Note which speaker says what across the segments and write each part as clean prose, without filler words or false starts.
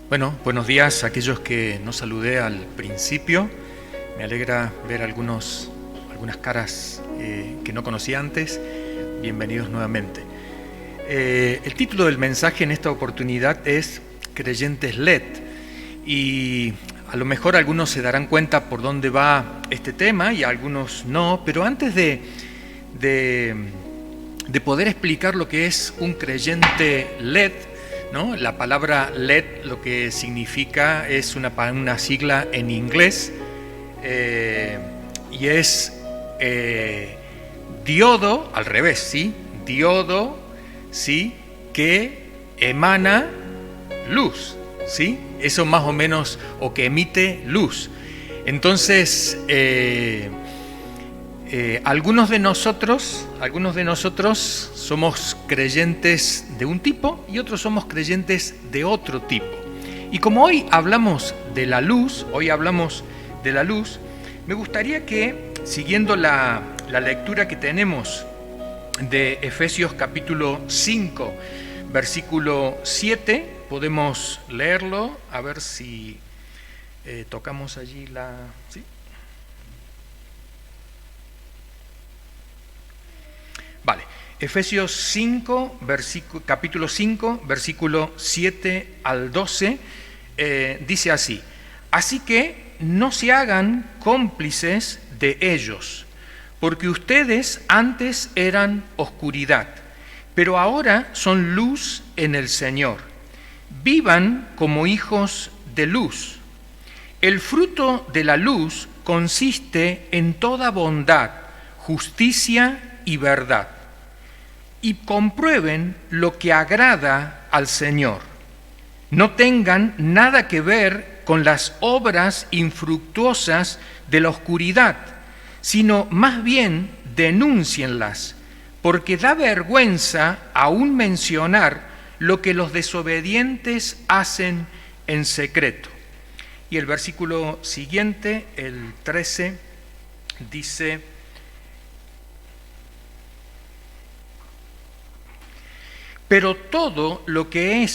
Speaker 1: Bueno, buenos días a aquellos que no saludé al principio. Me alegra ver algunas caras que no conocí antes. Bienvenidos nuevamente. El título del mensaje en esta oportunidad es Creyentes LED. Y a lo mejor algunos se darán cuenta por dónde va este tema y algunos no. Pero antes de poder explicar lo que es un creyente LED, ¿no? La palabra LED lo que significa es una sigla en inglés y es diodo, al revés, ¿sí? Diodo, ¿sí? Que emana luz, ¿sí? Eso más o menos, o que emite luz. Entonces, algunos de nosotros somos creyentes de un tipo y otros somos creyentes de otro tipo. Y como hoy hablamos de la luz, me gustaría que, siguiendo la lectura que tenemos de Efesios capítulo 5, versículo 7, podemos leerlo, a ver si tocamos allí ¿sí? Vale, Efesios 5, capítulo 5, versículo 7 al 12, dice así: así que no se hagan cómplices de ellos, porque ustedes antes eran oscuridad, pero ahora son luz en el Señor. Vivan como hijos de luz. El fruto de la luz consiste en toda bondad, justicia y verdad. Y comprueben lo que agrada al Señor. No tengan nada que ver con las obras infructuosas de la oscuridad, sino más bien denúncienlas, porque da vergüenza aún mencionar lo que los desobedientes hacen en secreto. Y el versículo siguiente, el 13, dice: pero todo lo que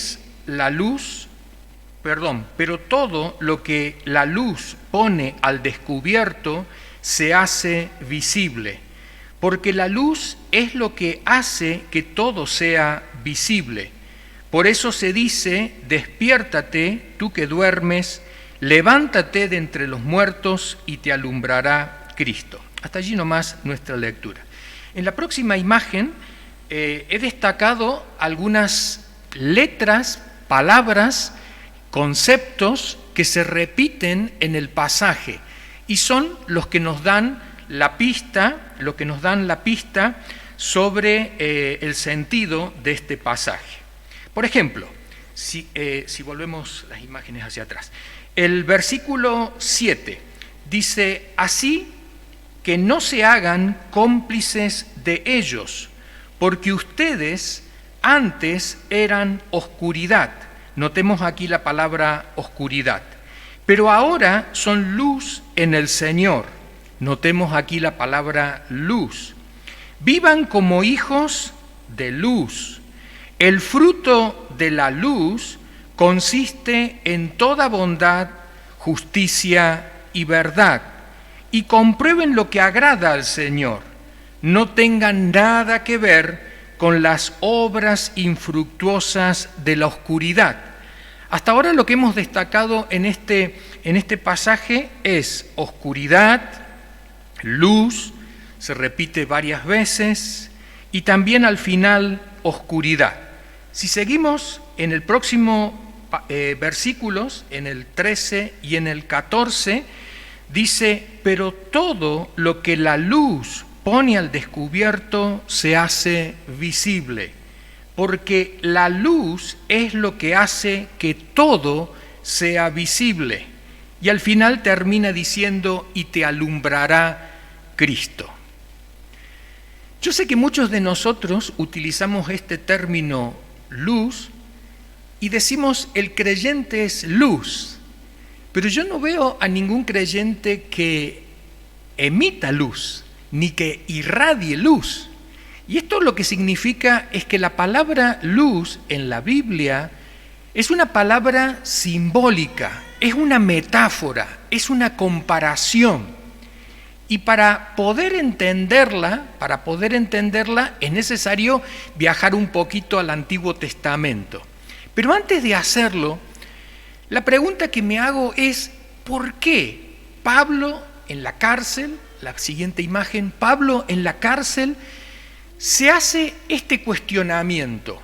Speaker 1: la luz pone al descubierto se hace visible, porque la luz es lo que hace que todo sea visible. Por eso se dice: despiértate, tú que duermes, levántate de entre los muertos y te alumbrará Cristo. Hasta allí nomás nuestra lectura. En la próxima imagen he destacado algunas letras, palabras, conceptos que se repiten en el pasaje y son los que nos dan la pista, sobre el sentido de este pasaje. Por ejemplo, si volvemos las imágenes hacia atrás, el versículo 7 dice: así que no se hagan cómplices de ellos, porque ustedes antes eran oscuridad. Notemos aquí la palabra oscuridad. Pero ahora son luz en el Señor. Notemos aquí la palabra luz. Vivan como hijos de luz. El fruto de la luz consiste en toda bondad, justicia y verdad. Y comprueben lo que agrada al Señor. No tengan nada que ver con las obras infructuosas de la oscuridad. Hasta ahora lo que hemos destacado en este pasaje es oscuridad, luz, se repite varias veces, y también al final oscuridad. Si seguimos en el próximo versículos, en el 13 y en el 14, dice: pero todo lo que la luz pone al descubierto se hace visible, porque la luz es lo que hace que todo sea visible. Y al final termina diciendo: y te alumbrará Cristo. Yo sé que muchos de nosotros utilizamos este término luz y decimos: el creyente es luz, pero yo no veo a ningún creyente que emita luz, ni que irradie luz. Y esto lo que significa es que la palabra luz en la Biblia Es una palabra simbólica, es una metáfora, es una comparación. Y para poder entenderla es necesario viajar un poquito al Antiguo Testamento. Pero antes de hacerlo, la pregunta que me hago es, ¿por qué Pablo en la cárcel, la siguiente imagen, Pablo en la cárcel se hace este cuestionamiento?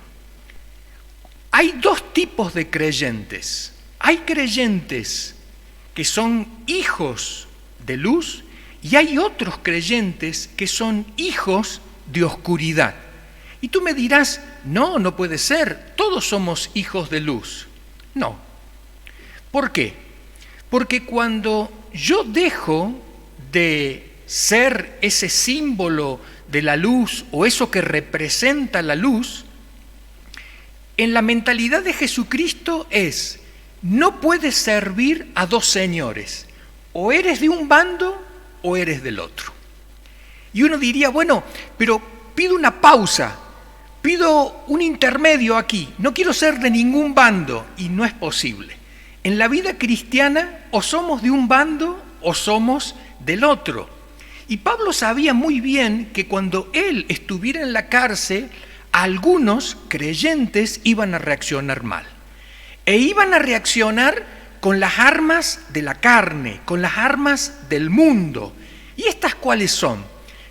Speaker 1: Hay dos tipos de creyentes. Hay creyentes que son hijos de luz y hay otros creyentes que son hijos de oscuridad. Y tú me dirás, no puede ser, todos somos hijos de luz. No. ¿Por qué? Porque cuando yo dejo de ser ese símbolo de la luz o eso que representa la luz, en la mentalidad de Jesucristo es, no puedes servir a dos señores, o eres de un bando o eres del otro. Y uno diría, bueno, pero pido una pausa, pido un intermedio aquí, no quiero ser de ningún bando, y no es posible. En la vida cristiana o somos de un bando o somos del otro. Y Pablo sabía muy bien que cuando él estuviera en la cárcel, algunos creyentes iban a reaccionar mal. E iban a reaccionar con las armas de la carne, con las armas del mundo. ¿Y estas cuáles son?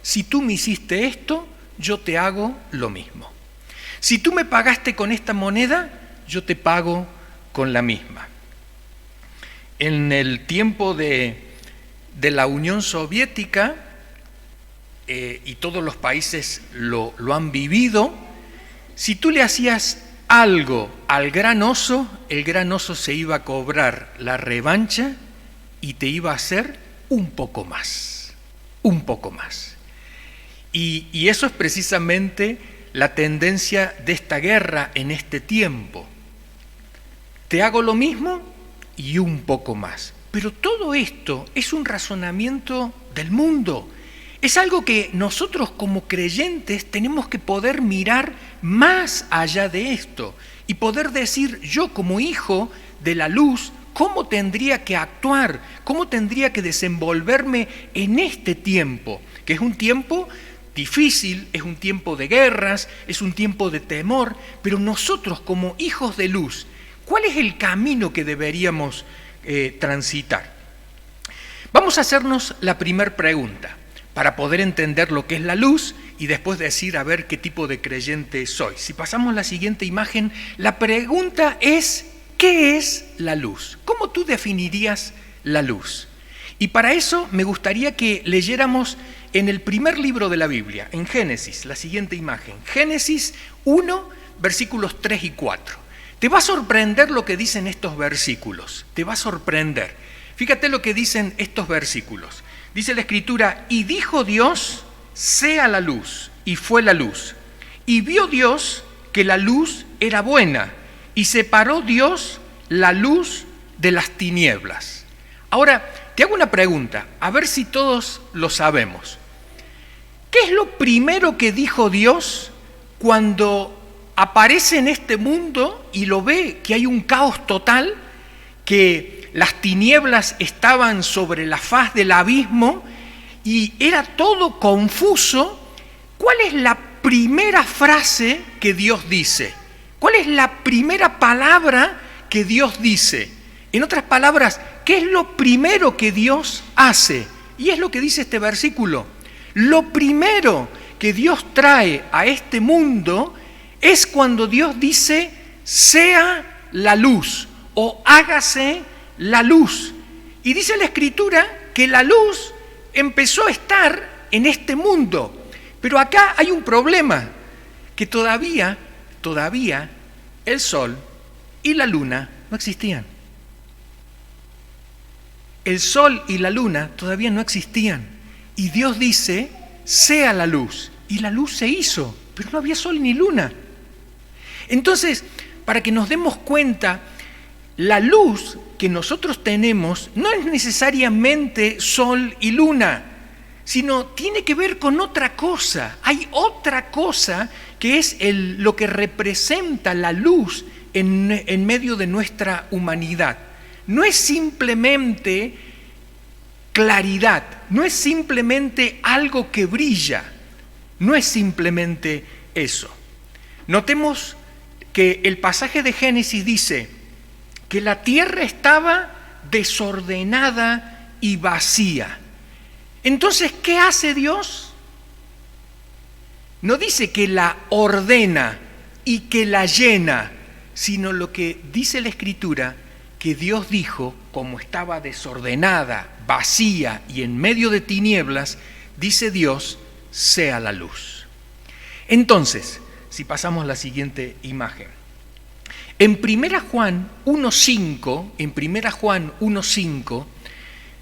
Speaker 1: Si tú me hiciste esto, yo te hago lo mismo. Si tú me pagaste con esta moneda, yo te pago con la misma. En el tiempo de la Unión Soviética, y todos los países lo han vivido, si tú le hacías algo al gran oso, el gran oso se iba a cobrar la revancha y te iba a hacer un poco más. Y eso es precisamente la tendencia de esta guerra en este tiempo. Te hago lo mismo y un poco más. Pero todo esto es un razonamiento del mundo. Es algo que nosotros como creyentes tenemos que poder mirar más allá de esto y poder decir, yo como hijo de la luz, ¿cómo tendría que actuar? ¿Cómo tendría que desenvolverme en este tiempo? Que es un tiempo difícil, es un tiempo de guerras, es un tiempo de temor, pero nosotros como hijos de luz, ¿cuál es el camino que deberíamos transitar? Vamos a hacernos la primera pregunta, para poder entender lo que es la luz y después decir a ver qué tipo de creyente soy. Si pasamos a la siguiente imagen, la pregunta es, ¿qué es la luz? ¿Cómo tú definirías la luz? Y para eso me gustaría que leyéramos en el primer libro de la Biblia, en Génesis, la siguiente imagen. Génesis 1, versículos 3 y 4. Te va a sorprender lo que dicen estos versículos, te va a sorprender. Fíjate lo que dicen estos versículos. Dice la Escritura, y dijo Dios, sea la luz, y fue la luz. Y vio Dios que la luz era buena, y separó Dios la luz de las tinieblas. Ahora, te hago una pregunta, a ver si todos lo sabemos. ¿Qué es lo primero que dijo Dios cuando aparece en este mundo y lo ve que hay un caos total, que las tinieblas estaban sobre la faz del abismo y era todo confuso? ¿Cuál es la primera frase que Dios dice? ¿Cuál es la primera palabra que Dios dice? En otras palabras, ¿qué es lo primero que Dios hace? Y es lo que dice este versículo. Lo primero que Dios trae a este mundo es cuando Dios dice, sea la luz o hágase la luz. Y dice la Escritura que la luz empezó a estar en este mundo. Pero acá hay un problema, que todavía el sol y la luna no existían. El sol y la luna todavía no existían. Y Dios dice, sea la luz. Y la luz se hizo, pero no había sol ni luna. Entonces, para que nos demos cuenta, la luz que nosotros tenemos no es necesariamente sol y luna, sino tiene que ver con otra cosa. Hay otra cosa que es lo que representa la luz en medio de nuestra humanidad. No es simplemente claridad, no es simplemente algo que brilla, no es simplemente eso. Notemos que el pasaje de Génesis dice que la tierra estaba desordenada y vacía. Entonces, ¿qué hace Dios? No dice que la ordena y que la llena, sino lo que dice la Escritura, que Dios dijo, como estaba desordenada, vacía y en medio de tinieblas, dice Dios, sea la luz. Entonces, si pasamos a la siguiente imagen. En 1 Juan 1:5,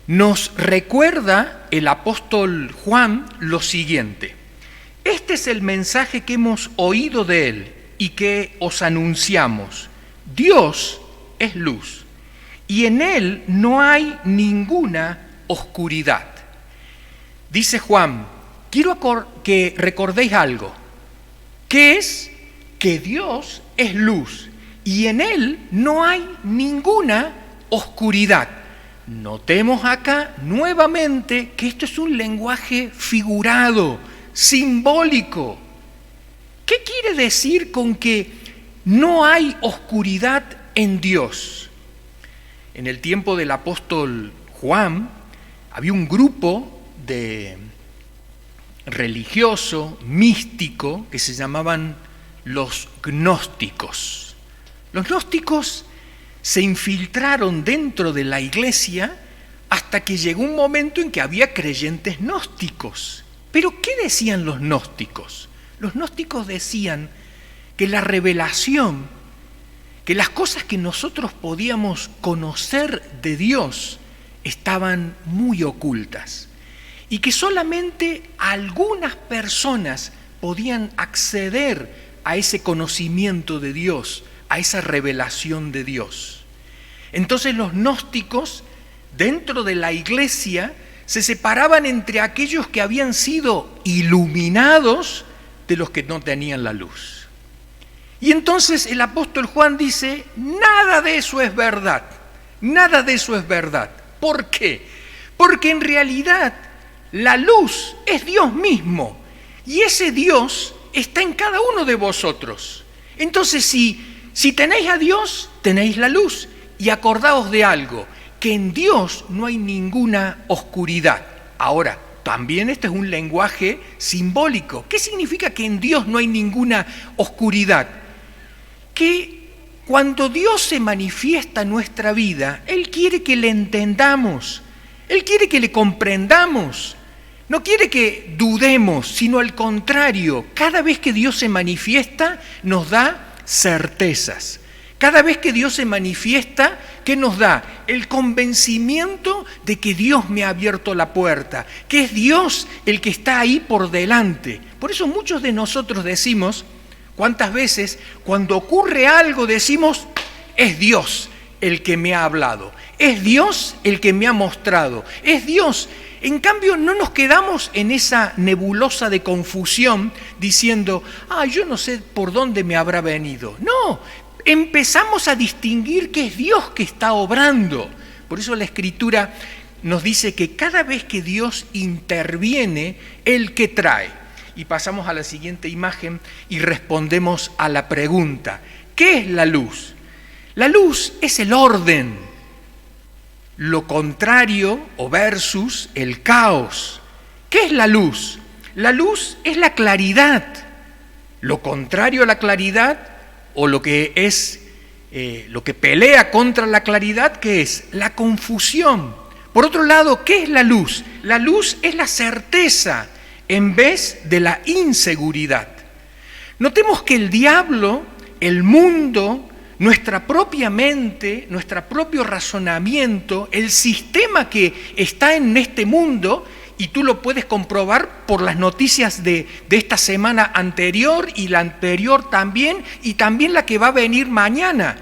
Speaker 1: nos recuerda el apóstol Juan lo siguiente: este es el mensaje que hemos oído de él y que os anunciamos. Dios es luz y en él no hay ninguna oscuridad. Dice Juan, quiero que recordéis algo, que es que Dios es luz y en él no hay ninguna oscuridad. Notemos acá nuevamente que esto es un lenguaje figurado, simbólico. ¿Qué quiere decir con que no hay oscuridad en Dios? En el tiempo del apóstol Juan había un grupo de religioso, místico, que se llamaban los gnósticos. Los gnósticos se infiltraron dentro de la iglesia hasta que llegó un momento en que había creyentes gnósticos. ¿Pero qué decían los gnósticos? Los gnósticos decían que la revelación, que las cosas que nosotros podíamos conocer de Dios estaban muy ocultas y que solamente algunas personas podían acceder a ese conocimiento de Dios, a esa revelación de Dios. Entonces los gnósticos dentro de la iglesia se separaban entre aquellos que habían sido iluminados de los que no tenían la luz. Y entonces el apóstol Juan dice, nada de eso es verdad, nada de eso es verdad. ¿Por qué? Porque en realidad la luz es Dios mismo y ese Dios está en cada uno de vosotros. Entonces si tenéis a Dios, tenéis la luz. Y acordaos de algo, que en Dios no hay ninguna oscuridad. Ahora, también este es un lenguaje simbólico. ¿Qué significa que en Dios no hay ninguna oscuridad? Que cuando Dios se manifiesta en nuestra vida, Él quiere que le entendamos, Él quiere que le comprendamos, no quiere que dudemos, sino al contrario, cada vez que Dios se manifiesta, nos da certezas. Cada vez que Dios se manifiesta, ¿qué nos da? El convencimiento de que Dios me ha abierto la puerta, que es Dios el que está ahí por delante. Por eso muchos de nosotros decimos, ¿cuántas veces cuando ocurre algo decimos, es Dios el que me ha hablado, es Dios el que me ha mostrado, es Dios? En cambio, no nos quedamos en esa nebulosa de confusión diciendo, yo no sé por dónde me habrá venido. No, empezamos a distinguir que es Dios que está obrando. Por eso la Escritura nos dice que cada vez que Dios interviene, Él que trae. Y pasamos a la siguiente imagen y respondemos a la pregunta, ¿qué es la luz? La luz es el orden, lo contrario o versus el caos. ¿Qué es la luz? La luz es la claridad, lo contrario a la claridad o lo que es lo que pelea contra la claridad, ¿qué es? La confusión. Por otro lado, ¿qué es la luz? La luz es la certeza en vez de la inseguridad. Notemos que el diablo, el mundo, nuestra propia mente, nuestro propio razonamiento, el sistema que está en este mundo, y tú lo puedes comprobar por las noticias de esta semana anterior y la anterior también, y también la que va a venir mañana.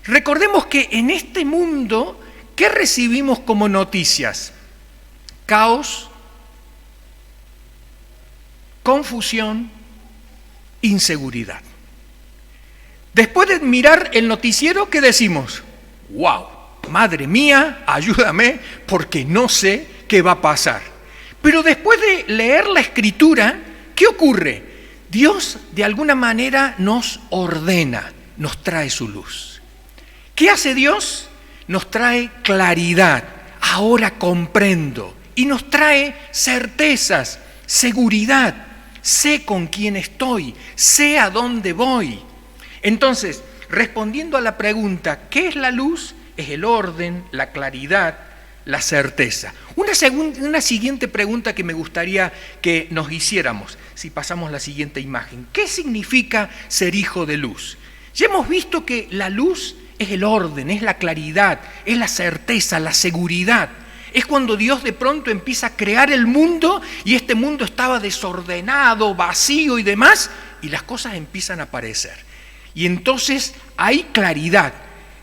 Speaker 1: Recordemos que en este mundo, ¿qué recibimos como noticias? Caos, confusión, inseguridad. Después de mirar el noticiero, ¿qué decimos? ¡Wow! Madre mía, ayúdame, porque no sé qué va a pasar. Pero después de leer la Escritura, ¿qué ocurre? Dios de alguna manera nos ordena, nos trae su luz. ¿Qué hace Dios? Nos trae claridad. Ahora comprendo. Y nos trae certezas, seguridad. Sé con quién estoy, sé a dónde voy. Entonces, respondiendo a la pregunta, ¿qué es la luz? Es el orden, la claridad, la certeza. Una siguiente pregunta que me gustaría que nos hiciéramos, si pasamos la siguiente imagen. ¿Qué significa ser hijo de luz? Ya hemos visto que la luz es el orden, es la claridad, es la certeza, la seguridad. Es cuando Dios de pronto empieza a crear el mundo y este mundo estaba desordenado, vacío y demás, y las cosas empiezan a aparecer. Y entonces hay claridad,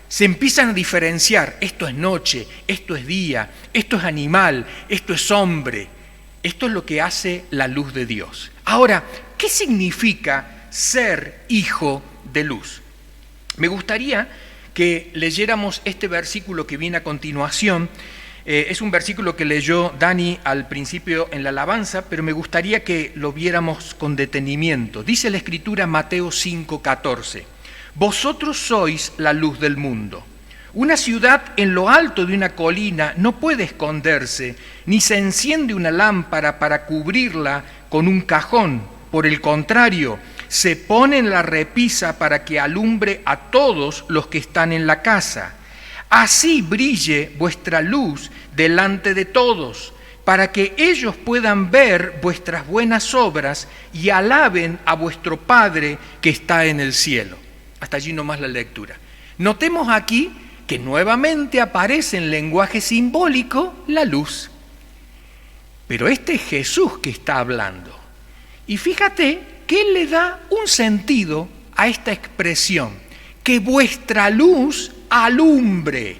Speaker 1: se empiezan a diferenciar, esto es noche, esto es día, esto es animal, esto es hombre. Esto es lo que hace la luz de Dios. Ahora, ¿qué significa ser hijo de luz? Me gustaría que leyéramos este versículo que viene a continuación. Es un versículo que leyó Dani al principio en la alabanza, pero me gustaría que lo viéramos con detenimiento. Dice la Escritura Mateo 5:14, vosotros sois la luz del mundo. Una ciudad en lo alto de una colina no puede esconderse, ni se enciende una lámpara para cubrirla con un cajón. Por el contrario, se pone en la repisa para que alumbre a todos los que están en la casa. Así brille vuestra luz delante de todos, para que ellos puedan ver vuestras buenas obras y alaben a vuestro Padre que está en el cielo. Hasta allí nomás la lectura. Notemos aquí que nuevamente aparece en lenguaje simbólico la luz. Pero este es Jesús que está hablando. Y fíjate que Él le da un sentido a esta expresión, que vuestra luz alumbre,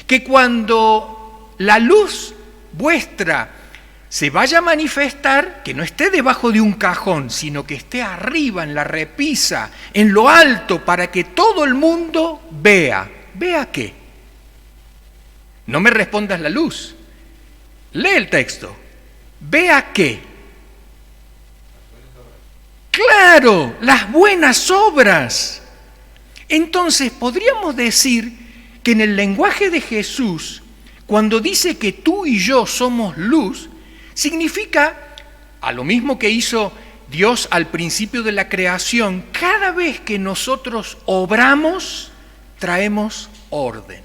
Speaker 1: que cuando la luz vuestra se vaya a manifestar, que no esté debajo de un cajón, sino que esté arriba en la repisa, en lo alto, para que todo el mundo vea. ¿Vea qué? No me respondas la luz. Lee el texto. ¿Vea qué? Claro, las buenas obras. Entonces, podríamos decir que en el lenguaje de Jesús, cuando dice que tú y yo somos luz, significa, a lo mismo que hizo Dios al principio de la creación, cada vez que nosotros obramos, traemos orden.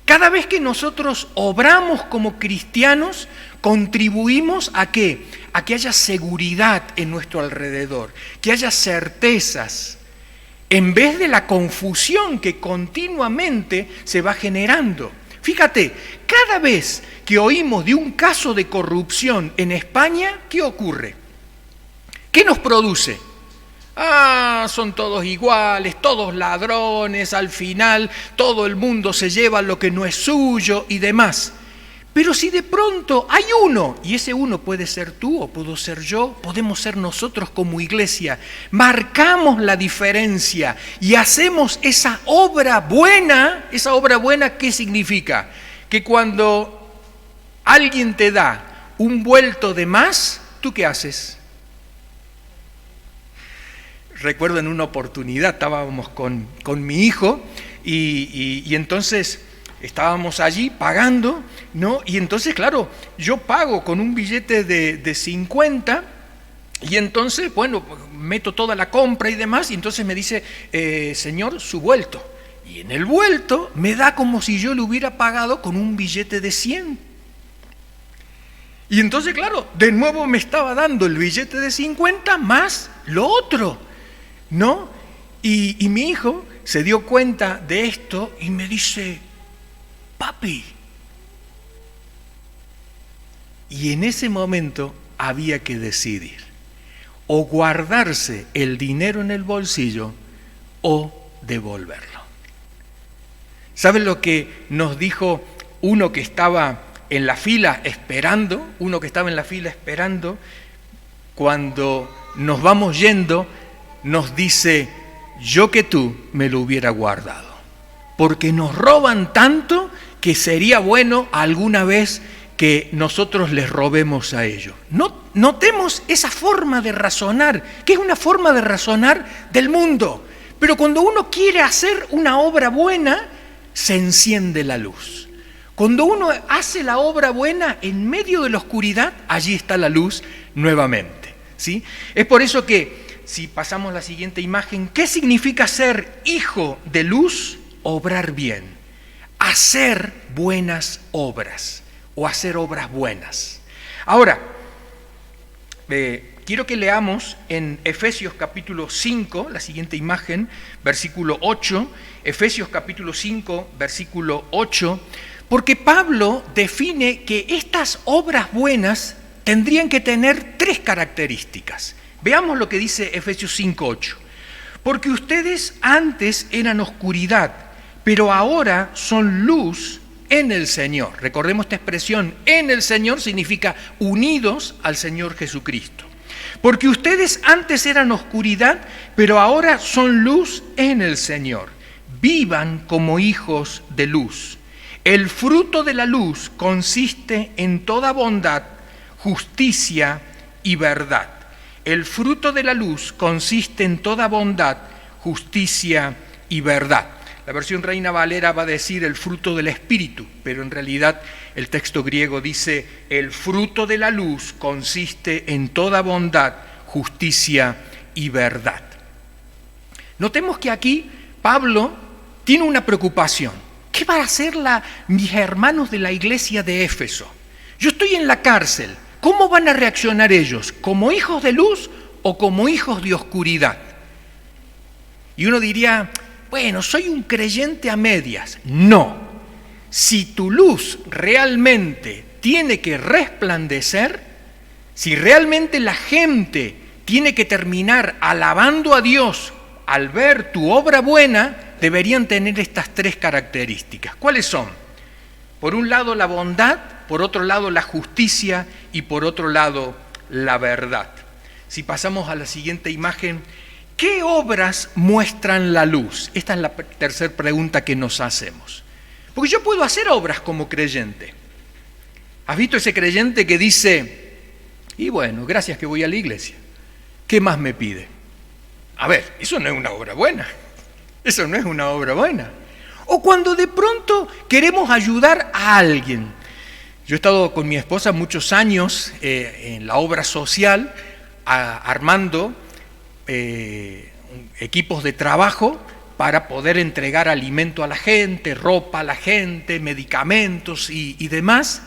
Speaker 1: Cada vez que nosotros obramos como cristianos, contribuimos ¿a qué? A que haya seguridad en nuestro alrededor, que haya certezas, en vez de la confusión que continuamente se va generando. Fíjate, cada vez que oímos de un caso de corrupción en España, ¿qué ocurre? ¿Qué nos produce? Son todos iguales, todos ladrones, al final todo el mundo se lleva lo que no es suyo y demás. Pero si de pronto hay uno, y ese uno puede ser tú o puedo ser yo, podemos ser nosotros como iglesia, marcamos la diferencia y hacemos esa obra buena, ¿qué significa? Que cuando alguien te da un vuelto de más, ¿tú qué haces? Recuerdo en una oportunidad, estábamos con mi hijo y entonces estábamos allí pagando, ¿no? Y entonces, claro, yo pago con un billete de 50 y entonces, bueno, meto toda la compra y demás y entonces me dice, señor, su vuelto. Y en el vuelto me da como si yo le hubiera pagado con un billete de 100. Y entonces, claro, de nuevo me estaba dando el billete de 50 más lo otro, ¿no? Y mi hijo se dio cuenta de esto y me dice, papi. Y en ese momento había que decidir, o guardarse el dinero en el bolsillo o devolverlo. ¿Saben lo que nos dijo uno que estaba en la fila esperando? Cuando nos vamos yendo, nos dice, yo que tú me lo hubiera guardado, porque nos roban tanto que sería bueno alguna vez que nosotros les robemos a ellos. Notemos esa forma de razonar, que es una forma de razonar del mundo. Pero cuando uno quiere hacer una obra buena, se enciende la luz. Cuando uno hace la obra buena en medio de la oscuridad, allí está la luz nuevamente, ¿sí? Es por eso que, si pasamos a la siguiente imagen, ¿qué significa ser hijo de luz? Obrar bien, hacer buenas obras o hacer obras buenas. Ahora, quiero que leamos en Efesios capítulo 5, la siguiente imagen, versículo 8, Efesios capítulo 5, versículo 8, porque Pablo define que estas obras buenas tendrían que tener tres características. Veamos lo que dice Efesios 5, 8. Porque ustedes antes eran oscuridad, pero ahora son luz en el Señor. Recordemos esta expresión, en el Señor significa unidos al Señor Jesucristo. Porque ustedes antes eran oscuridad, pero ahora son luz en el Señor. Vivan como hijos de luz. El fruto de la luz consiste en toda bondad, justicia y verdad. El fruto de la luz consiste en toda bondad, justicia y verdad. La versión Reina Valera va a decir el fruto del Espíritu, pero en realidad el texto griego dice el fruto de la luz consiste en toda bondad, justicia y verdad. Notemos que aquí Pablo tiene una preocupación. ¿Qué van a hacer mis hermanos de la iglesia de Éfeso? Yo estoy en la cárcel. ¿Cómo van a reaccionar ellos? ¿Como hijos de luz o como hijos de oscuridad? Y uno diría, bueno, soy un creyente a medias. No. Si tu luz realmente tiene que resplandecer, si realmente la gente tiene que terminar alabando a Dios al ver tu obra buena, deberían tener estas tres características. ¿Cuáles son? Por un lado la bondad, por otro lado la justicia y por otro lado la verdad. Si pasamos a la siguiente imagen, ¿qué obras muestran la luz? Esta es la tercera pregunta que nos hacemos. Porque yo puedo hacer obras como creyente. ¿Has visto ese creyente que dice, y bueno, gracias que voy a la iglesia, ¿qué más me pide? A ver, eso no es una obra buena. Eso no es una obra buena. O cuando de pronto queremos ayudar a alguien. Yo he estado con mi esposa muchos años en la obra social, armando equipos de trabajo para poder entregar alimento a la gente, ropa a la gente, medicamentos y demás.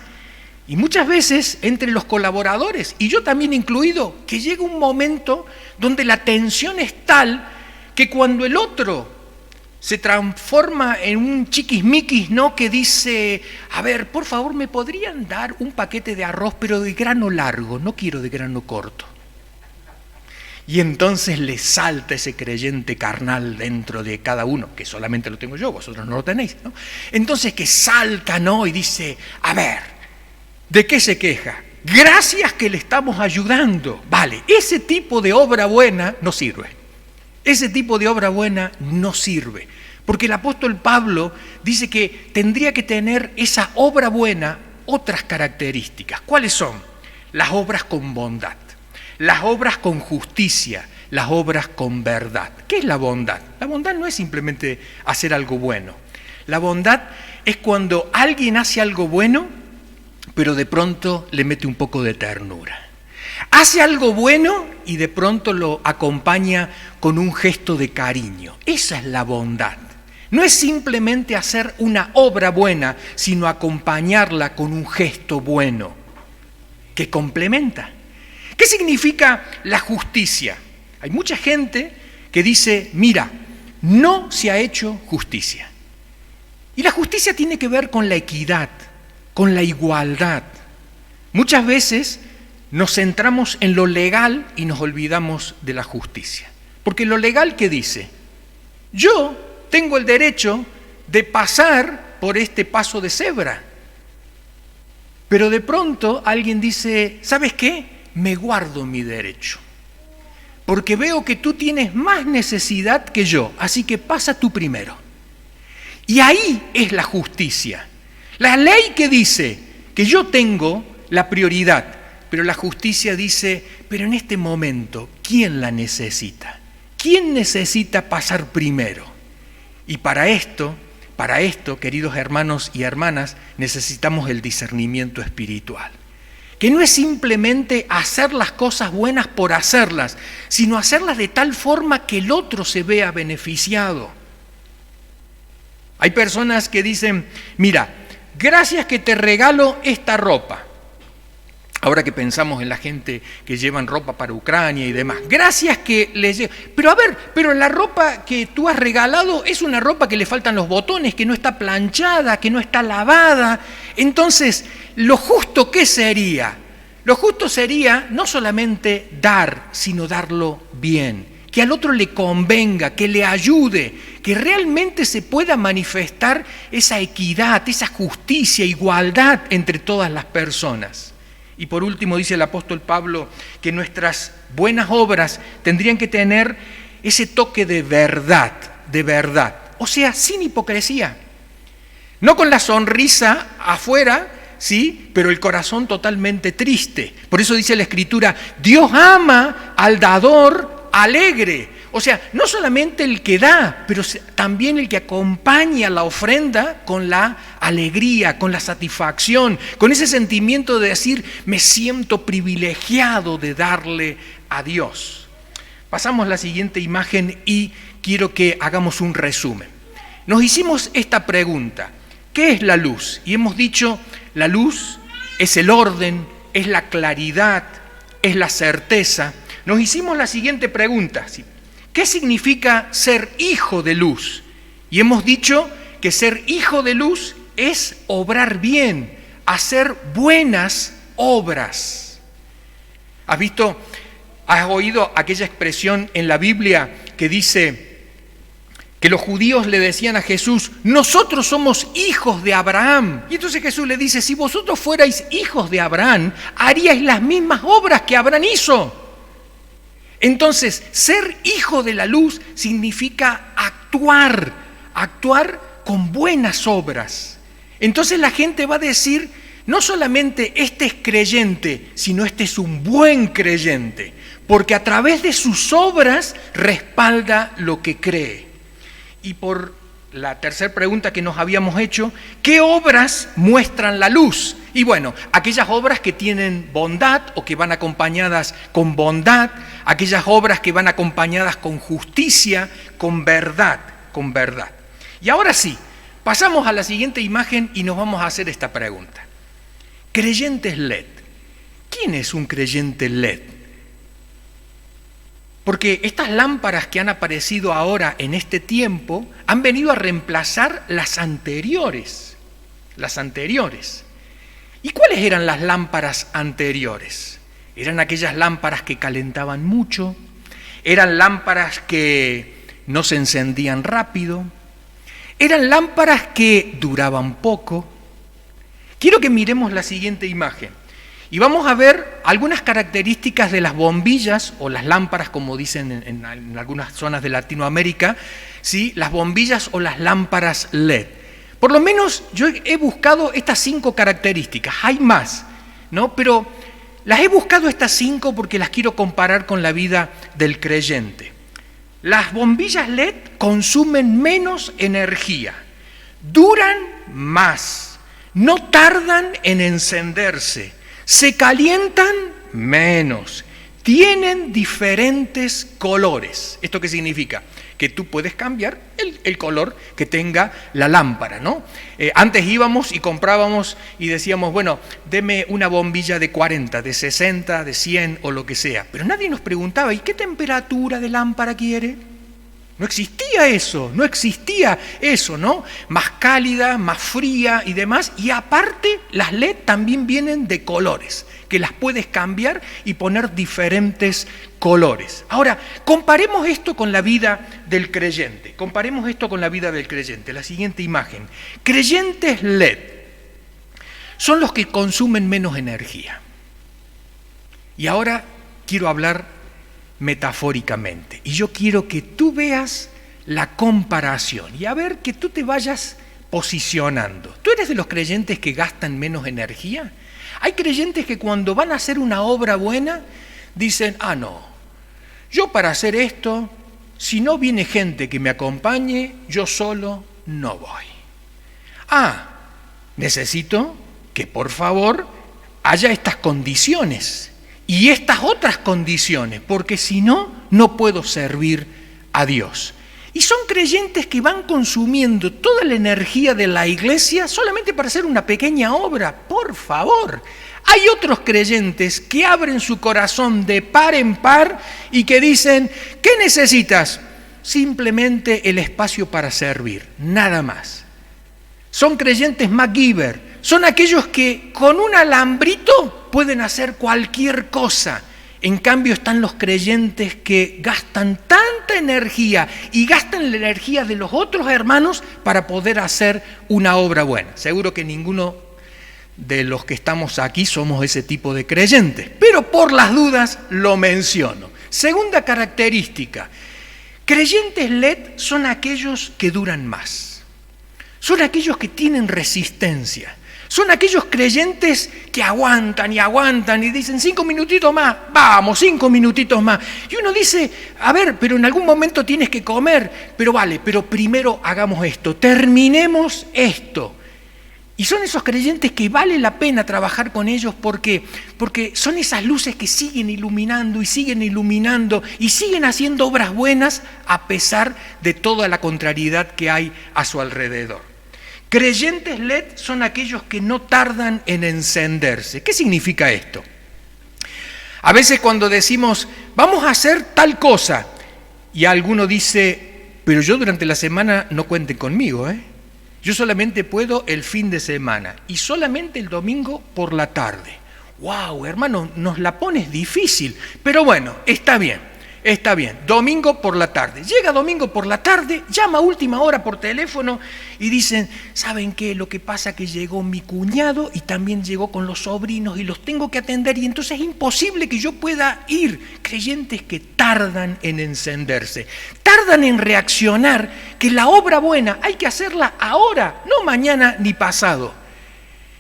Speaker 1: Y muchas veces entre los colaboradores, y yo también incluido, que llega un momento donde la tensión es tal que cuando el otro se transforma en un chiquismiquis, ¿no? Que dice, a ver, por favor, ¿me podrían dar un paquete de arroz, pero de grano largo? No quiero de grano corto. Y entonces le salta ese creyente carnal dentro de cada uno, que solamente lo tengo yo, vosotros no lo tenéis, ¿no? Entonces que salta, ¿no? Y dice, a ver, ¿de qué se queja? Gracias que le estamos ayudando. Vale, ese tipo de obra buena no sirve. Ese tipo de obra buena no sirve, porque el apóstol Pablo dice que tendría que tener esa obra buena otras características. ¿Cuáles son? Las obras con bondad, las obras con justicia, las obras con verdad. ¿Qué es la bondad? La bondad no es simplemente hacer algo bueno. La bondad es cuando alguien hace algo bueno, pero de pronto le mete un poco de ternura. Hace algo bueno y de pronto lo acompaña con un gesto de cariño. Esa es la bondad. No es simplemente hacer una obra buena, sino acompañarla con un gesto bueno que complementa. ¿Qué significa la justicia? Hay mucha gente que dice, mira, no se ha hecho justicia. Y la justicia tiene que ver con la equidad, con la igualdad. Muchas veces nos centramos en lo legal y nos olvidamos de la justicia. Porque lo legal, ¿qué dice? Yo tengo el derecho de pasar por este paso de cebra. Pero de pronto alguien dice, ¿sabes qué? Me guardo mi derecho. porque veo que tú tienes más necesidad que yo, así que pasa tú primero. Y ahí es la justicia. La ley que dice que yo tengo la prioridad, pero la justicia dice, pero en este momento, ¿quién la necesita? ¿Quién necesita pasar primero? Y para esto, queridos hermanos y hermanas, necesitamos el discernimiento espiritual. Que no es simplemente hacer las cosas buenas por hacerlas, sino hacerlas de tal forma que el otro se vea beneficiado. Hay personas que dicen, mira, gracias que te regalo esta ropa. Ahora que pensamos en la gente que llevan ropa para Ucrania y demás. Gracias que les llevo. Pero a ver, pero la ropa que tú has regalado es una ropa que le faltan los botones, que no está planchada, que no está lavada. Entonces, lo justo, ¿qué sería? Lo justo sería no solamente dar, sino darlo bien. Que al otro le convenga, que le ayude, que realmente se pueda manifestar esa equidad, esa justicia, igualdad entre todas las personas. Y por último dice el apóstol Pablo que nuestras buenas obras tendrían que tener ese toque de verdad, o sea, sin hipocresía. No con la sonrisa afuera, sí, pero el corazón totalmente triste. Por eso dice la Escritura, Dios ama al dador alegre. O sea, no solamente el que da, pero también el que acompaña la ofrenda con la alegría, con la satisfacción, con ese sentimiento de decir, me siento privilegiado de darle a Dios. Pasamos a la siguiente imagen y quiero que hagamos un resumen. Nos hicimos esta pregunta, ¿qué es la luz? Y hemos dicho, la luz es el orden, es la claridad, es la certeza. Nos hicimos la siguiente pregunta, ¿qué significa ser hijo de luz? Y hemos dicho que ser hijo de luz es obrar bien, hacer buenas obras. ¿Has oído aquella expresión en la Biblia que dice que los judíos le decían a Jesús, nosotros somos hijos de Abraham? Y entonces Jesús le dice, si vosotros fuerais hijos de Abraham, haríais las mismas obras que Abraham hizo. Entonces, ser hijo de la luz significa actuar con buenas obras. Entonces la gente va a decir, no solamente este es creyente, sino este es un buen creyente, porque a través de sus obras respalda lo que cree. Y por la tercera pregunta que nos habíamos hecho, ¿qué obras muestran la luz? Y bueno, aquellas obras que tienen bondad o que van acompañadas con bondad, aquellas obras que van acompañadas con justicia, con verdad. Y ahora sí, pasamos a la siguiente imagen y nos vamos a hacer esta pregunta. Creyentes LED. ¿Quién es un creyente LED? Porque estas lámparas que han aparecido ahora en este tiempo han venido a reemplazar las anteriores. ¿Y cuáles eran las lámparas anteriores? Eran aquellas lámparas que calentaban mucho, eran lámparas que no se encendían rápido, eran lámparas que duraban poco. Quiero que miremos la siguiente imagen y vamos a ver algunas características de las bombillas o las lámparas, como dicen en algunas zonas de Latinoamérica, ¿sí? Las bombillas o las lámparas LED. Por lo menos yo he buscado estas 5 características, hay más, ¿no? Pero las he buscado estas 5 porque las quiero comparar con la vida del creyente. Las bombillas LED consumen menos energía, duran más, no tardan en encenderse, se calientan menos, tienen diferentes colores. ¿Esto qué significa? Que tú puedes cambiar el color que tenga la lámpara, ¿no? Antes íbamos y comprábamos y decíamos, bueno, deme una bombilla de 40, de 60, de 100 o lo que sea. Pero nadie nos preguntaba, ¿y qué temperatura de lámpara quiere? No existía eso, ¿no? Más cálida, más fría y demás. Y aparte, las LED también vienen de colores, que las puedes cambiar y poner diferentes colores. Ahora, comparemos esto con la vida del creyente. La siguiente imagen. Creyentes LED son los que consumen menos energía. Y ahora quiero hablar metafóricamente. Y yo quiero que tú veas la comparación y a ver que tú te vayas posicionando. ¿Tú eres de los creyentes que gastan menos energía? Hay creyentes que cuando van a hacer una obra buena dicen, no, yo para hacer esto, si no viene gente que me acompañe, yo solo no voy. Necesito que por favor haya estas condiciones y estas otras condiciones, porque si no, no puedo servir a Dios. Y son creyentes que van consumiendo toda la energía de la iglesia solamente para hacer una pequeña obra, por favor. Hay otros creyentes que abren su corazón de par en par y que dicen, ¿qué necesitas? Simplemente el espacio para servir, nada más. Son creyentes MacGyver, son aquellos que con un alambrito pueden hacer cualquier cosa. En cambio están los creyentes que gastan tanta energía y gastan la energía de los otros hermanos para poder hacer una obra buena. Seguro que ninguno de los que estamos aquí somos ese tipo de creyentes, pero por las dudas lo menciono. Segunda característica, creyentes LED son aquellos que duran más, son aquellos que tienen resistencia, son aquellos creyentes que aguantan y dicen 5 minutitos más, vamos, 5 minutitos más. Y uno dice, a ver, pero en algún momento tienes que comer, pero vale, pero primero hagamos esto, terminemos esto. Y son esos creyentes que vale la pena trabajar con ellos porque son esas luces que siguen iluminando y siguen haciendo obras buenas a pesar de toda la contrariedad que hay a su alrededor. Creyentes LED son aquellos que no tardan en encenderse. ¿Qué significa esto? A veces cuando decimos, vamos a hacer tal cosa, y alguno dice, pero yo durante la semana no cuenten conmigo, Yo solamente puedo el fin de semana y solamente el domingo por la tarde. ¡Wow, hermano! Nos la pones difícil, pero bueno, está bien. Domingo por la tarde. Llega domingo por la tarde, llama a última hora por teléfono y dicen, ¿saben qué? Lo que pasa es que llegó mi cuñado y también llegó con los sobrinos y los tengo que atender y entonces es imposible que yo pueda ir. Creyentes que tardan en encenderse, tardan en reaccionar, que la obra buena hay que hacerla ahora, no mañana ni pasado.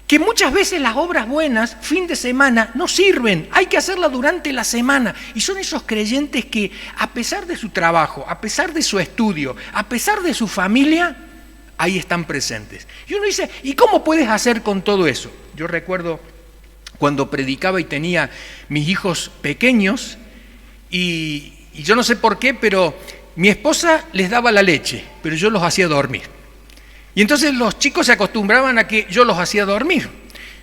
Speaker 1: Que muchas veces las obras buenas, fin de semana, no sirven, hay que hacerlas durante la semana. Y son esos creyentes que a pesar de su trabajo, a pesar de su estudio, a pesar de su familia, ahí están presentes. Y uno dice, ¿y cómo puedes hacer con todo eso? Yo recuerdo cuando predicaba y tenía mis hijos pequeños y yo no sé por qué, pero mi esposa les daba la leche, pero yo los hacía dormir. Y entonces los chicos se acostumbraban a que yo los hacía dormir,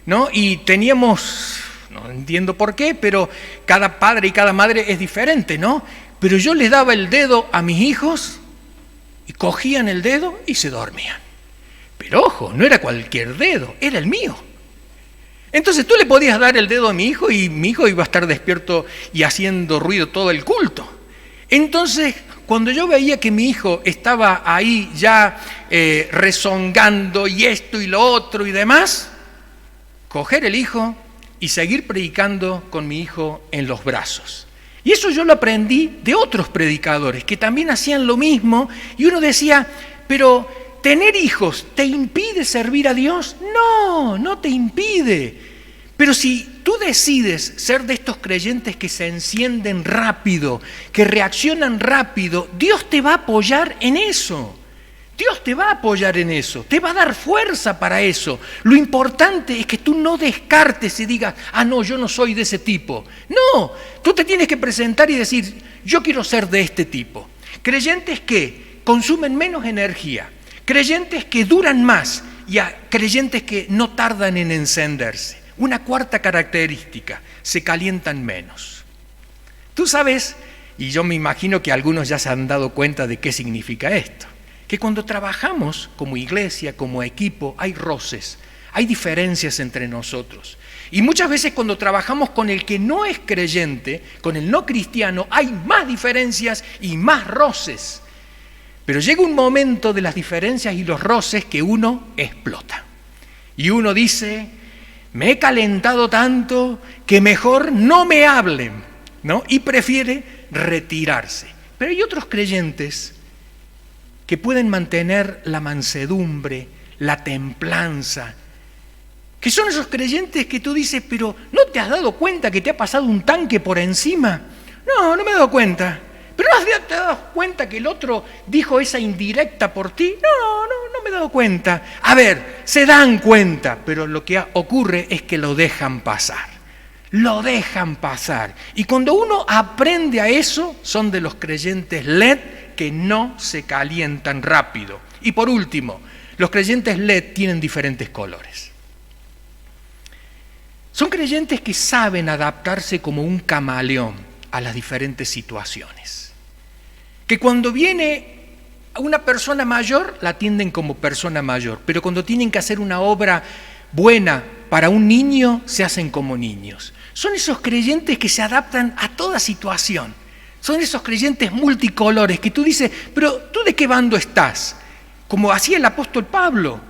Speaker 1: ¿no? Y teníamos, no entiendo por qué, pero cada padre y cada madre es diferente, ¿no? Pero yo les daba el dedo a mis hijos y cogían el dedo y se dormían. Pero ojo, no era cualquier dedo, era el mío. Entonces tú le podías dar el dedo a mi hijo y mi hijo iba a estar despierto y haciendo ruido todo el culto. Entonces, cuando yo veía que mi hijo estaba ahí ya rezongando y esto y lo otro y demás, coger el hijo y seguir predicando con mi hijo en los brazos. Y eso yo lo aprendí de otros predicadores que también hacían lo mismo y uno decía, pero ¿tener hijos te impide servir a Dios? No, no te impide. Pero si tú decides ser de estos creyentes que se encienden rápido, que reaccionan rápido, Dios te va a apoyar en eso. Dios te va a apoyar en eso, te va a dar fuerza para eso. Lo importante es que tú no descartes y digas, no, yo no soy de ese tipo. No, tú te tienes que presentar y decir, yo quiero ser de este tipo. Creyentes que consumen menos energía, creyentes que duran más y creyentes que no tardan en encenderse. Una cuarta característica, se calientan menos. Tú sabes, y yo me imagino que algunos ya se han dado cuenta de qué significa esto, que cuando trabajamos como iglesia, como equipo, hay roces, hay diferencias entre nosotros. Y muchas veces cuando trabajamos con el que no es creyente, con el no cristiano, hay más diferencias y más roces. Pero llega un momento de las diferencias y los roces que uno explota. Y uno dice, me he calentado tanto que mejor no me hablen, ¿no? Y prefiere retirarse. Pero hay otros creyentes que pueden mantener la mansedumbre, la templanza, que son esos creyentes que tú dices, pero ¿no te has dado cuenta que te ha pasado un tanque por encima? No, no me he dado cuenta. ¿Pero no te has dado cuenta que el otro dijo esa indirecta por ti? No me he dado cuenta. A ver, se dan cuenta, pero lo que ocurre es que lo dejan pasar. Lo dejan pasar. Y cuando uno aprende a eso, son de los creyentes LED que no se calientan rápido. Y por último, los creyentes LED tienen diferentes colores. Son creyentes que saben adaptarse como un camaleón a las diferentes situaciones. Que cuando viene una persona mayor, la atienden como persona mayor, pero cuando tienen que hacer una obra buena para un niño, se hacen como niños. Son esos creyentes que se adaptan a toda situación. Son esos creyentes multicolores que tú dices, pero ¿tú de qué bando estás? Como hacía el apóstol Pablo.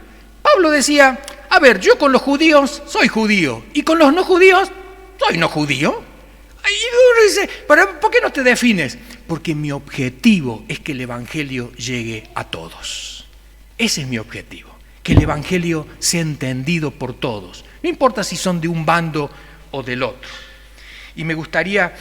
Speaker 1: Pablo decía, a ver, yo con los judíos soy judío y con los no judíos soy no judío. Y uno dice, ¿pero por qué no te defines? Porque mi objetivo es que el Evangelio llegue a todos. Ese es mi objetivo, que el Evangelio sea entendido por todos. No importa si son de un bando o del otro. Y me gustaría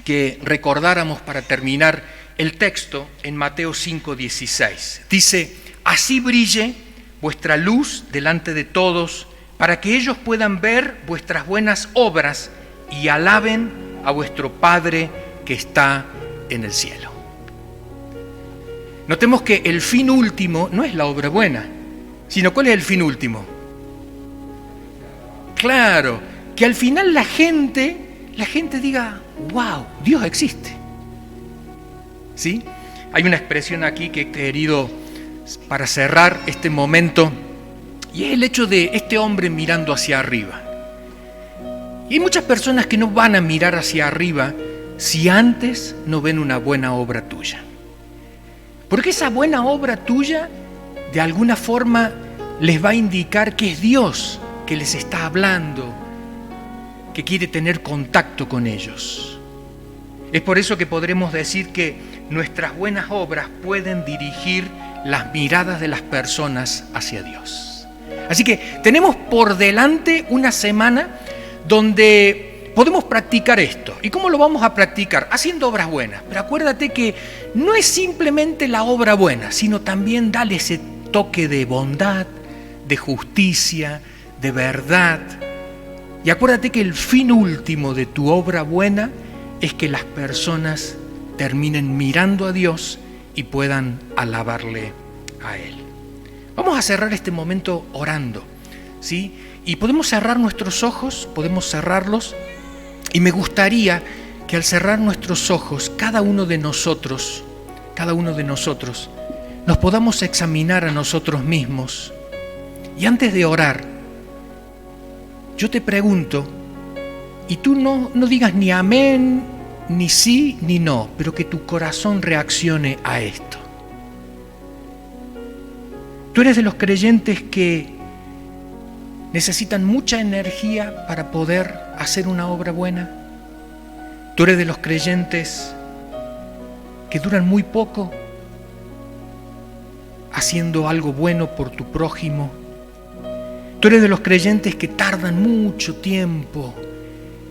Speaker 1: que recordáramos para terminar el texto en Mateo 5:16. Dice, así brille vuestra luz delante de todos, para que ellos puedan ver vuestras buenas obras y alaben a vuestro Padre que está en el cielo. Notemos que el fin último no es la obra buena, sino ¿cuál es el fin último? Claro, que al final la gente diga, wow, Dios existe. ¿Sí? Hay una expresión aquí que he querido para cerrar este momento, y es el hecho de este hombre mirando hacia arriba. Y hay muchas personas que no van a mirar hacia arriba si antes no ven una buena obra tuya. Porque esa buena obra tuya, de alguna forma, les va a indicar que es Dios que les está hablando, que quiere tener contacto con ellos. Es por eso que podremos decir que nuestras buenas obras pueden dirigir las miradas de las personas hacia Dios. Así que tenemos por delante una semana donde podemos practicar esto. ¿Y cómo lo vamos a practicar? Haciendo obras buenas. Pero acuérdate que no es simplemente la obra buena, sino también dale ese toque de bondad, de justicia, de verdad. Y acuérdate que el fin último de tu obra buena es que las personas terminen mirando a Dios y puedan alabarle a Él. Vamos a cerrar este momento orando, ¿sí? Y podemos cerrar nuestros ojos, podemos cerrarlos, y me gustaría que al cerrar nuestros ojos, cada uno de nosotros, nos podamos examinar a nosotros mismos. Y antes de orar, yo te pregunto, y tú no digas ni amén, ni sí, ni no, pero que tu corazón reaccione a esto. ¿Tú eres de los creyentes que necesitan mucha energía para poder hacer una obra buena? ¿Tú eres de los creyentes que duran muy poco haciendo algo bueno por tu prójimo? ¿Tú eres de los creyentes que tardan mucho tiempo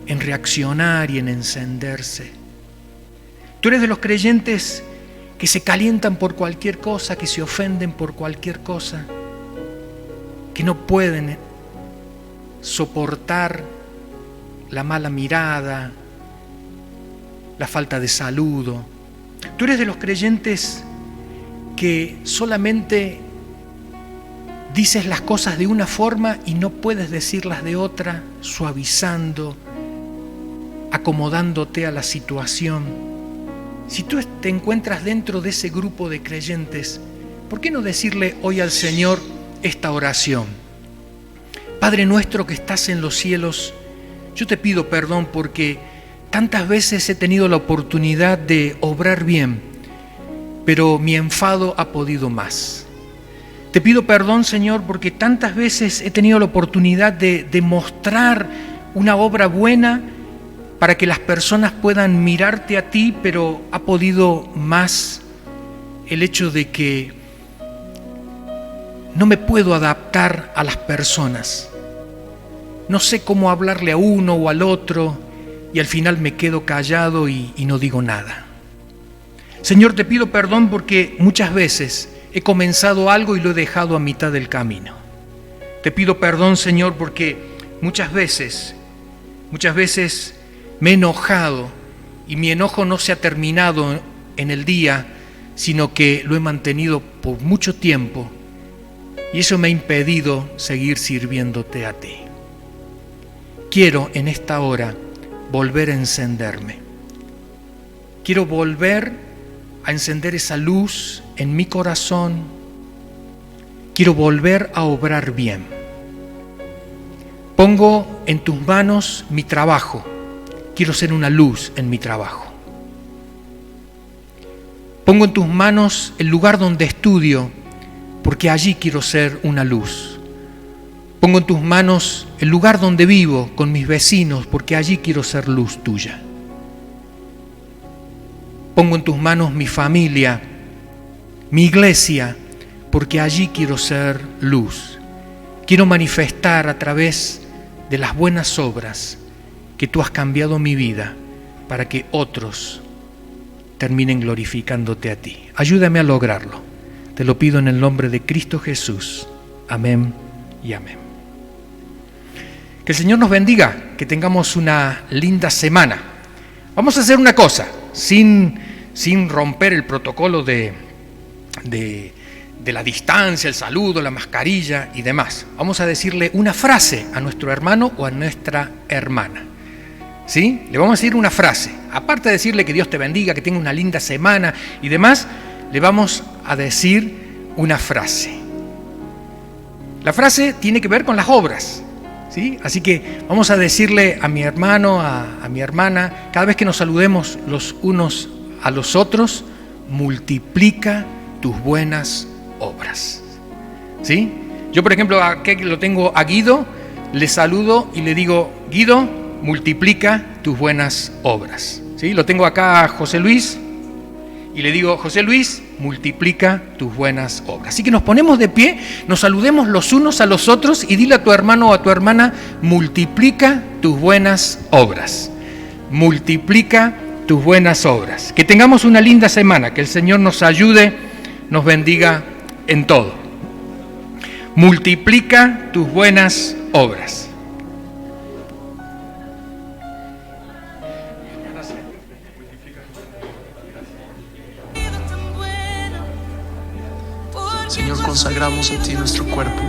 Speaker 1: en reaccionar y en encenderse? ¿Tú eres de los creyentes que se calientan por cualquier cosa, que se ofenden por cualquier cosa, que no pueden soportar la mala mirada, la falta de saludo? ¿Tú eres de los creyentes que solamente dices las cosas de una forma y no puedes decirlas de otra, suavizando, acomodándote a la situación? Si tú te encuentras dentro de ese grupo de creyentes, ¿por qué no decirle hoy al Señor esta oración? Padre nuestro que estás en los cielos, yo te pido perdón porque tantas veces he tenido la oportunidad de obrar bien, pero mi enfado ha podido más. Te pido perdón, Señor, porque tantas veces he tenido la oportunidad de mostrar una obra buena, para que las personas puedan mirarte a ti, pero ha podido más el hecho de que no me puedo adaptar a las personas. No sé cómo hablarle a uno o al otro y al final me quedo callado y no digo nada. Señor, te pido perdón porque muchas veces he comenzado algo y lo he dejado a mitad del camino. Te pido perdón, Señor, porque muchas veces me he enojado y mi enojo no se ha terminado en el día, sino que lo he mantenido por mucho tiempo y eso me ha impedido seguir sirviéndote a ti. Quiero en esta hora volver a encenderme. Quiero volver a encender esa luz en mi corazón. Quiero volver a obrar bien. Pongo en tus manos mi trabajo. Quiero ser una luz en mi trabajo. Pongo en tus manos el lugar donde estudio, porque allí quiero ser una luz. Pongo en tus manos el lugar donde vivo con mis vecinos, porque allí quiero ser luz tuya. Pongo en tus manos mi familia, mi iglesia, porque allí quiero ser luz. Quiero manifestar a través de las buenas obras que tú has cambiado mi vida para que otros terminen glorificándote a ti. Ayúdame a lograrlo. Te lo pido en el nombre de Cristo Jesús. Amén y amén. Que el Señor nos bendiga, que tengamos una linda semana. Vamos a hacer una cosa, sin romper el protocolo de la distancia, el saludo, la mascarilla y demás. Vamos a decirle una frase a nuestro hermano o a nuestra hermana. ¿Sí? Le vamos a decir una frase. Aparte de decirle que Dios te bendiga, que tenga una linda semana y demás, le vamos a decir una frase. La frase tiene que ver con las obras. ¿Sí? Así que vamos a decirle a mi hermano, a mi hermana, cada vez que nos saludemos los unos a los otros, multiplica tus buenas obras. ¿Sí? Yo, por ejemplo, aquí lo tengo a Guido, le saludo y le digo: Guido, multiplica tus buenas obras. ¿Sí? Lo tengo acá a José Luis y le digo: José Luis, multiplica tus buenas obras. Así que nos ponemos de pie, nos saludemos los unos a los otros y dile a tu hermano o a tu hermana: multiplica tus buenas obras. Multiplica tus buenas obras. Que tengamos una linda semana, que el Señor nos ayude, nos bendiga en todo. Multiplica tus buenas obras.
Speaker 2: Señor, consagramos a ti nuestro cuerpo,